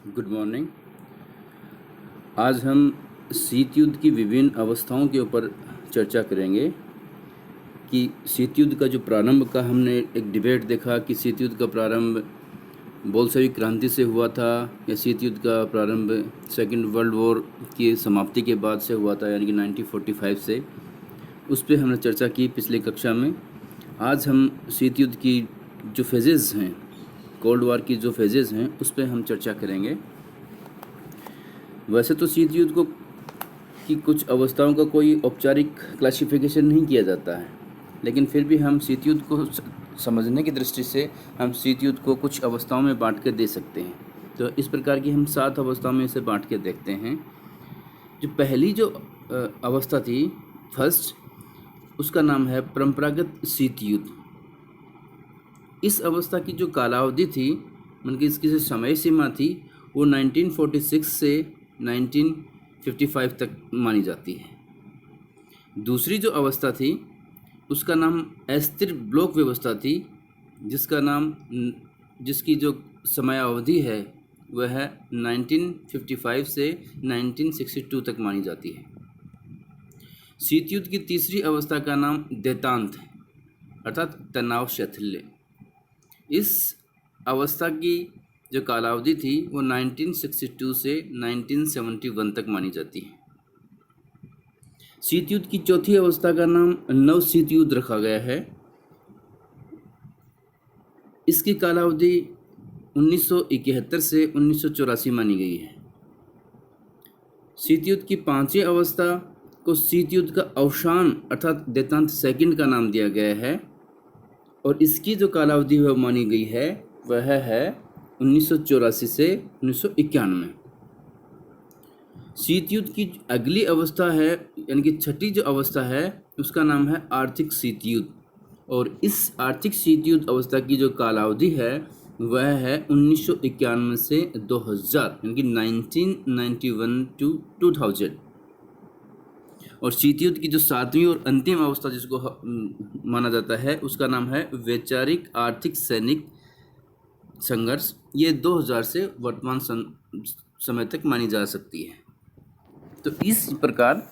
Good morning. आज हम शीत युद्ध की विभिन्न अवस्थाओं के ऊपर चर्चा करेंगे कि शीत युद्ध का जो प्रारंभ का हमने एक डिबेट देखा कि शीत युद्ध का प्रारंभ बोल्शेविक क्रांति से हुआ था या शीत युद्ध का प्रारंभ सेकेंड वर्ल्ड वॉर की समाप्ति के बाद से हुआ था, यानी कि 1945 से। उस पर हमने चर्चा की पिछले कक्षा में। आज हम शीत युद्ध की जो फेजेज़ हैं, कोल्ड वॉर की जो फेजेज़ हैं, उस पर हम चर्चा करेंगे। वैसे तो शीत युद्ध को की कुछ अवस्थाओं का कोई औपचारिक क्लासिफिकेशन नहीं किया जाता है, लेकिन फिर भी हम शीत युद्ध को समझने की दृष्टि से हम शीत युद्ध को कुछ अवस्थाओं में बांट के दे सकते हैं। तो इस प्रकार की हम 7 अवस्थाओं में इसे बांट के देखते हैं। जो पहली जो अवस्था थी, फर्स्ट, उसका नाम है परंपरागत शीत युद्ध। इस अवस्था की जो कालावधि थी, मतलब कि इसकी जो समय सीमा थी, वो 1946 से 1955 तक मानी जाती है। दूसरी जो अवस्था थी उसका नाम अस्थिर ब्लॉक व्यवस्था थी, जिसकी जो समयावधि है वह है 1955 से 1962 तक मानी जाती है। शीत युद्ध की तीसरी अवस्था का नाम देतांत है, अर्थात तनाव शैथिल्य। इस अवस्था की जो कालावधि थी वो 1962 से 1971 तक मानी जाती है। शीत युद्ध की चौथी अवस्था का नाम नव शीत युद्ध रखा गया है। इसकी कालावधि 1971 से 1984 मानी गई है। शीत युद्ध की पांचवी अवस्था को शीत युद्ध का अवसान अर्थात देतांत सेकंड का नाम दिया गया है, और इसकी जो कालावधि वह मानी गई है वह है 1984 से 1991। शीत युद्ध की अगली अवस्था है, यानी कि छठी जो अवस्था है, उसका नाम है आर्थिक शीत युद्ध, और इस आर्थिक शीत युद्ध अवस्था की जो कालावधि है वह है 1991 से 2000, यानी कि 1991 to 2000। और शीत युद्ध की जो सातवीं और अंतिम अवस्था जिसको माना जाता है उसका नाम है वैचारिक आर्थिक सैनिक संघर्ष। ये 2000 से वर्तमान समय तक मानी जा सकती है। तो इस प्रकार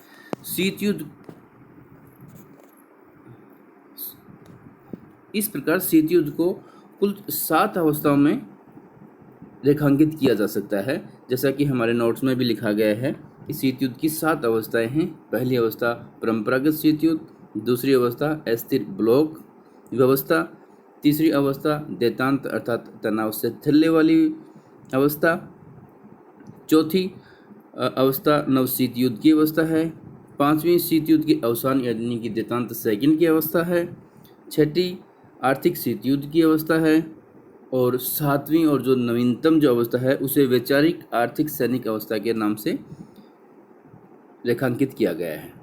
शीत युद्ध को कुल 7 अवस्थाओं में रेखांकित किया जा सकता है, जैसा कि हमारे नोट्स में भी लिखा गया है कि शीत युद्ध की 7 अवस्थाएं हैं। पहली अवस्था परंपरागत शीत युद्ध, दूसरी अवस्था अस्थिर ब्लॉक व्यवस्था, तीसरी अवस्था देतांत अर्थात तनाव से थल्ले वाली अवस्था, चौथी अवस्था नव शीत युद्ध की अवस्था है, पांचवी शीत युद्ध की अवसान यानी कि देतांत सेकंड की अवस्था है, छठी आर्थिक शीत युद्ध की अवस्था है, और सातवीं और जो नवीनतम जो अवस्था है उसे वैचारिक आर्थिक सैनिक अवस्था के नाम से रेखांकित किया गया है।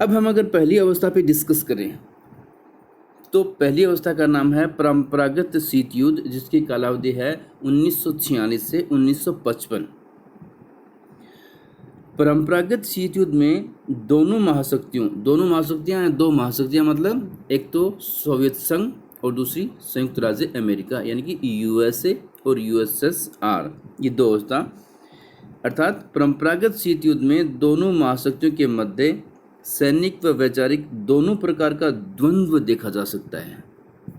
अब हम अगर पहली अवस्था पे डिस्कस करें तो पहली अवस्था का नाम है परंपरागत शीत युद्ध, जिसकी कालावधि है 1946 से 1955। परंपरागत शीत युद्ध में दो महाशक्तियां, मतलब एक तो सोवियत संघ और दूसरी संयुक्त राज्य अमेरिका, यानी कि यूएसए और यूएसएसआर, ये दो अवस्था। अर्थात परंपरागत शीत युद्ध में दोनों महाशक्तियों के मध्य सैनिक व वैचारिक दोनों प्रकार का द्वंद्व देखा जा सकता है।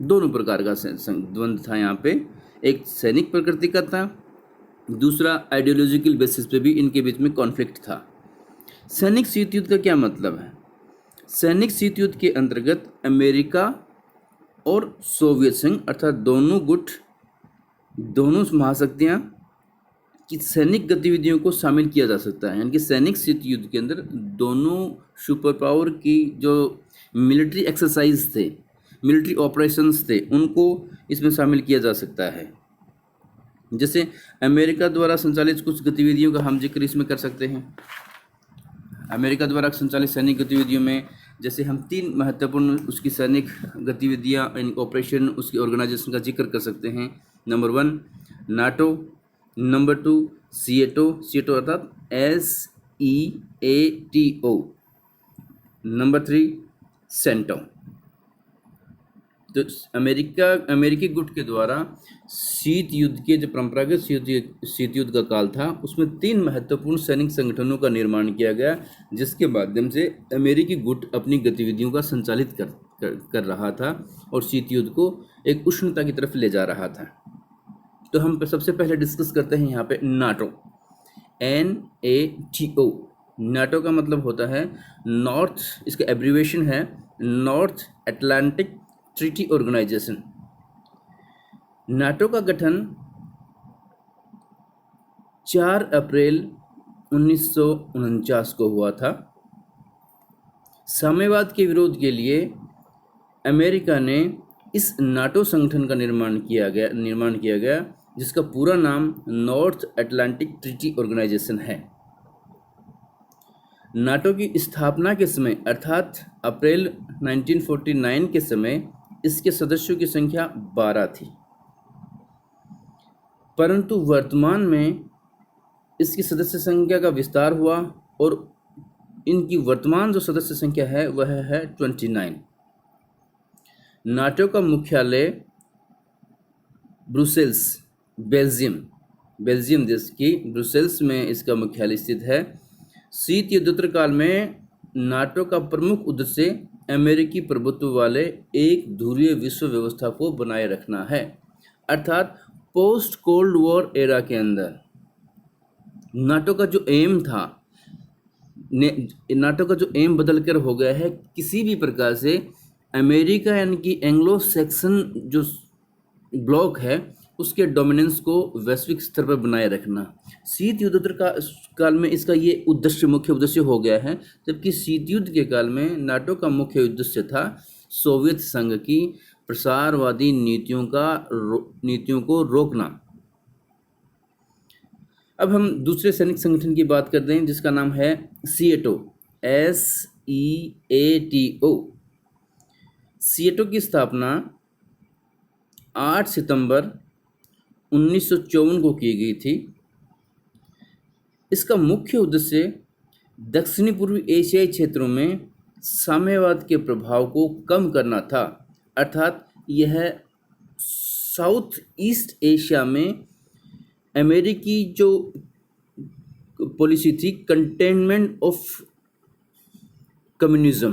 दोनों प्रकार का द्वंद्व था यहाँ पे। एक सैनिक प्रकृति का था, दूसरा आइडियोलॉजिकल बेसिस पे भी इनके बीच में कॉन्फ्लिक्ट था। सैनिक शीत युद्ध का क्या मतलब है? सैनिक शीत युद्ध के अंतर्गत अमेरिका और सोवियत संघ अर्थात दोनों महाशक्तियाँ की सैनिक गतिविधियों को शामिल किया जा सकता है। यानी कि सैनिक शीत युद्ध के अंदर दोनों सुपर पावर की जो मिलिट्री एक्सरसाइज थे, मिलिट्री ऑपरेशंस थे, उनको इसमें शामिल किया जा सकता है। जैसे अमेरिका द्वारा संचालित कुछ गतिविधियों का हम जिक्र इसमें कर सकते हैं। अमेरिका द्वारा संचालित सैनिक गतिविधियों में जैसे हम 3 महत्वपूर्ण उसकी सैनिक गतिविधियाँ, ऑपरेशन, उसकी ऑर्गेनाइजेशन का जिक्र कर सकते हैं। नंबर 1 नाटो, नंबर 2 सीएटो अर्थात SEATO, नंबर 3 सेंटो। तो अमेरिकी गुट के द्वारा शीत युद्ध के जो परंपरागत शीत युद्ध का काल था, उसमें 3 महत्वपूर्ण सैनिक संगठनों का निर्माण किया गया, जिसके माध्यम से अमेरिकी गुट अपनी गतिविधियों का संचालित कर रहा था और शीत युद्ध को एक उष्णता की तरफ ले जा रहा था। तो हम सबसे पहले डिस्कस करते हैं यहाँ पे नाटो, NATO। नाटो का मतलब होता है नॉर्थ, इसका एब्रीवेशन है North Atlantic Treaty Organization. NATO का गठन 4 अप्रैल 1949 को हुआ था। साम्यवाद के विरोध के लिए अमेरिका ने इस नाटो संगठन का निर्माण किया गया, जिसका पूरा नाम नॉर्थ अटलांटिक ट्रीटी ऑर्गेनाइजेशन है। नाटो की स्थापना के समय अर्थात अप्रैल 1949 के समय इसके सदस्यों की संख्या 12 थी, परंतु वर्तमान में इसकी सदस्य संख्या का विस्तार हुआ और इनकी वर्तमान जो सदस्य संख्या है वह है 29। नाटो का मुख्यालय ब्रुसेल्स, बेल्जियम देश की ब्रुसेल्स में इसका मुख्यालय स्थित है। शीत युद्धोत्तर काल में नाटो का प्रमुख उद्देश्य अमेरिकी प्रभुत्व वाले एक ध्रुवीय विश्व व्यवस्था को बनाए रखना है, अर्थात पोस्ट कोल्ड वॉर एरा के अंदर नाटो का जो एम था, नाटो का जो एम बदल कर हो गया है किसी भी प्रकार से अमेरिका यानी कि एंग्लो सैक्सन जो ब्लॉक है उसके डोमिनेंस को वैश्विक स्तर पर बनाए रखना। शीत युद्धोत्तर काल में इसका ये मुख्य उद्देश्य हो गया है, जबकि शीत युद्ध के काल में नाटो का मुख्य उद्देश्य था सोवियत संघ की प्रसारवादी नीतियों को रोकना। अब हम दूसरे सैनिक संगठन की बात करते हैं, जिसका नाम है SEATO, SEATO। SEATO की स्थापना 8 सितंबर 1954 को की गई थी। इसका मुख्य उद्देश्य दक्षिणी पूर्वी एशियाई क्षेत्रों में साम्यवाद के प्रभाव को कम करना था, अर्थात यह साउथ ईस्ट एशिया में अमेरिकी जो पॉलिसी थी कंटेनमेंट ऑफ कम्युनिज्म,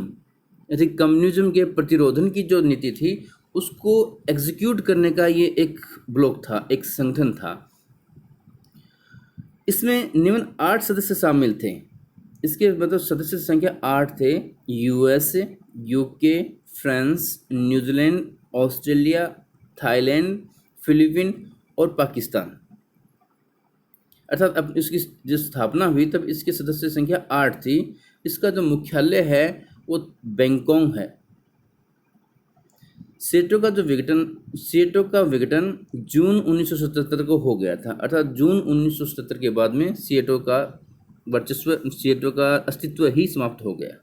यानी कम्युनिज्म के प्रतिरोधन की जो नीति थी उसको एग्जीक्यूट करने का ये एक ब्लॉक था, एक संगठन था। इसमें निम्न 8 सदस्य शामिल थे। इसके मतलब सदस्य संख्या 8 थे: US, UK, France, New Zealand, Australia, Thailand, Philippine और पाकिस्तान। अर्थात अब इसकी जो स्थापना हुई तब इसकी सदस्य संख्या 8 थी। इसका जो मुख्यालय है वो बैंकॉक है। SEATO का विघटन जून 1977 को हो गया था, अर्थात जून 1977 के बाद में SEATO का अस्तित्व ही समाप्त हो गया।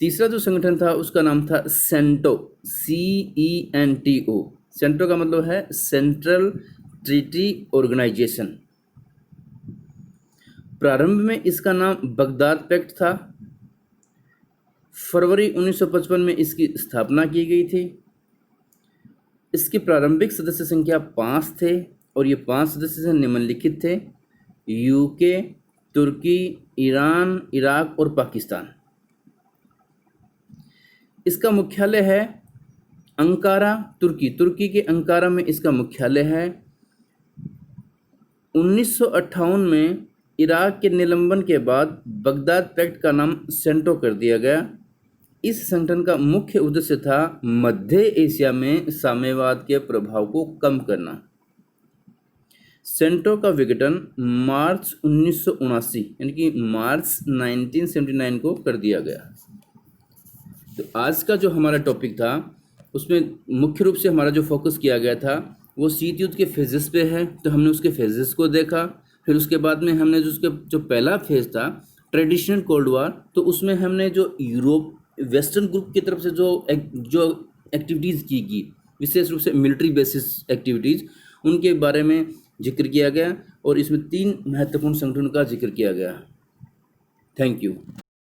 तीसरा जो संगठन था उसका नाम था CENTO, CENTO। सेंटो का मतलब है सेंट्रल ट्रीटी ऑर्गेनाइजेशन। प्रारंभ में इसका नाम बगदाद पैक्ट था। फरवरी 1955 में इसकी स्थापना की गई थी। इसकी प्रारंभिक सदस्य संख्या 5 थे और ये 5 सदस्य निम्नलिखित थे: UK, तुर्की, ईरान, इराक और पाकिस्तान। इसका मुख्यालय है अंकारा, तुर्की के अंकारा में इसका मुख्यालय है। 1958 में इराक के निलंबन के बाद बगदाद पैक्ट का नाम सेंटो कर दिया गया। इस संगठन का मुख्य उद्देश्य था मध्य एशिया में साम्यवाद के प्रभाव को कम करना। सेंटो का विघटन मार्च 1979 यानी कि मार्च 1979 को कर दिया गया। तो आज का जो हमारा टॉपिक था उसमें मुख्य रूप से हमारा जो फोकस किया गया था वो शीत युद्ध के फेजेस पे है। तो हमने उसके फेजेस को देखा। फिर उसके बाद में हमने जो पहला फेज था ट्रेडिशनल कोल्ड वार, तो उसमें हमने जो यूरोप वेस्टर्न ग्रुप की तरफ से जो एक्टिविटीज़ की गई, विशेष रूप से मिलिट्री बेसिस एक्टिविटीज़, उनके बारे में जिक्र किया गया और इसमें 3 महत्वपूर्ण संगठनों का जिक्र किया गया। Thank you.